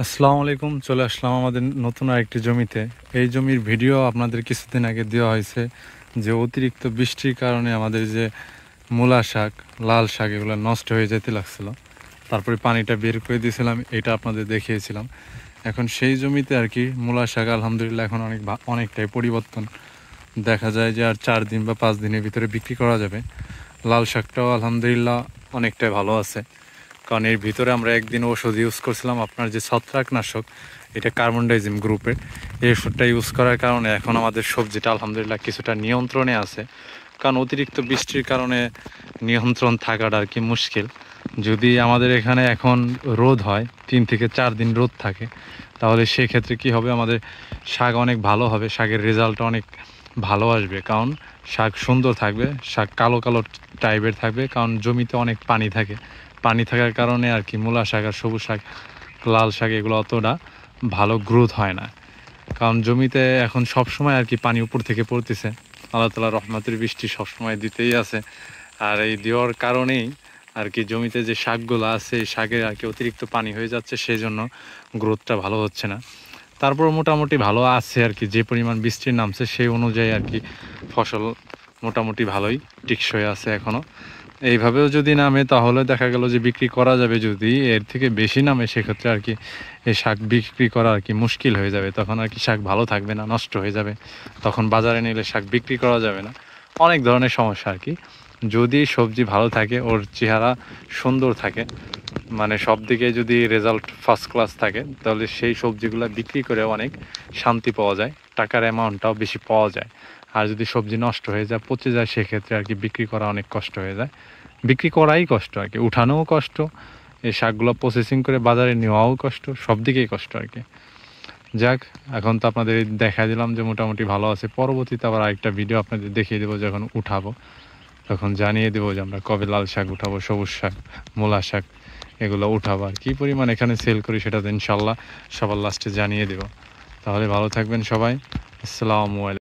আসসালামু আলাইকুম। চলে আসলাম আমাদের নতুন আরেকটি জমিতে। এই জমির ভিডিও আপনাদের কিছুদিন আগে দেওয়া হয়েছে যে অতিরিক্ত বৃষ্টির কারণে আমাদের যে মূলা শাক, লাল শাক এগুলো নষ্ট হয়ে যেতে লাগছিল। তারপরে পানিটা বের করে দিয়েছিলাম, এটা আপনাদের দেখিয়েছিলাম। এখন সেই জমিতে আর কি মূলা শাক আলহামদুলিল্লাহ এখন অনেকটাই পরিবর্তন দেখা যায় যে আর 4 দিন বা 5 দিনের ভিতরে বিক্রি করা যাবে। লাল শাকটাও আলহামদুলিল্লাহ অনেকটাই ভালো আছে, কারণ এর ভিতরে আমরা একদিন ওষুধ ইউজ করছিলাম, আপনার যে ছত্রাকনাশক, এটা কার্বনডাইজিম গ্রুপের। এই ওষুধটা ইউজ করার কারণে এখন আমাদের সবজিটা আলহামদুলিল্লাহ কিছুটা নিয়ন্ত্রণে আছে। কারণ অতিরিক্ত বৃষ্টির কারণে নিয়ন্ত্রণ থাকাটা আর কি মুশকিল। যদি আমাদের এখানে এখন রোদ হয়, 3 থেকে 4 দিন রোদ থাকে, তাহলে সেক্ষেত্রে কি হবে, আমাদের শাক অনেক ভালো হবে, শাকের রেজাল্ট অনেক ভালো আসবে। কারণ শাক সুন্দর থাকবে, শাক কালো কালো টাইপের থাকবে, কারণ জমিতে অনেক পানি থাকে। পানি থাকার কারণে আর কি মূলা শাক আর সবুজ শাক, লাল শাক এগুলো অতটা ভালো গ্রোথ হয় না। কারণ জমিতে এখন সব সময় আর কি পানি উপর থেকে পড়তেছে, আল্লাহ তাআলার রহমতের বৃষ্টি সবসময় দিতেই আছে। আর এই দেওয়ার কারণেই আর কি জমিতে যে শাকগুলো আছে এই শাকে আর কি অতিরিক্ত পানি হয়ে যাচ্ছে, সেই জন্য গ্রোথটা ভালো হচ্ছে না। তারপর মোটামুটি ভালো আছে আর কি, যে পরিমাণ বৃষ্টির নামছে সেই অনুযায়ী আর কি ফসল মোটামুটি ভালোই টিকসই আছে এখনও। এইভাবেও যদি নামে তাহলে দেখা গেল যে বিক্রি করা যাবে। যদি এর থেকে বেশি নামে সেক্ষেত্রে আর কি এই শাক বিক্রি করা আর কি মুশকিল হয়ে যাবে, তখন আর কি শাক ভালো থাকবে না, নষ্ট হয়ে যাবে, তখন বাজারে নিলে শাক বিক্রি করা যাবে না, অনেক ধরনের সমস্যা আর কি। যদি সবজি ভালো থাকে, ওর চেহারা সুন্দর থাকে, মানে সব দিকে যদি রেজাল্ট ফার্স্ট ক্লাস থাকে, তাহলে সেই সবজিগুলো বিক্রি করে অনেক শান্তি পাওয়া যায়, টাকার অ্যামাউন্টটাও বেশি পাওয়া যায়। আর যদি সবজি নষ্ট হয়ে যায়, পচে যায়, সেক্ষেত্রে আর কি বিক্রি করা অনেক কষ্ট হয়ে যায়। বিক্রি করাই কষ্ট আর কি, উঠানোও কষ্ট, এই শাকগুলো প্রসেসিং করে বাজারে নেওয়াও কষ্ট, সব দিকেই কষ্ট আর কি। যাক, এখন তো আপনাদের দেখা দিলাম যে মোটামুটি ভালো আছে। পরবর্তীতে আবার আরেকটা ভিডিও আপনাদের দেখিয়ে দেবো, যখন উঠাবো তখন জানিয়ে দেবো যে আমরা কবে লাল শাক উঠাবো, সবুজ শাক, মূলা শাক এগুলো উঠাবো। আর কী পরিমাণ এখানে সেল করি সেটা তো ইনশাল্লাহ সবার লাস্টে জানিয়ে দেবো। তাহলে ভালো থাকবেন সবাই। আসসালামু আলাইকুম।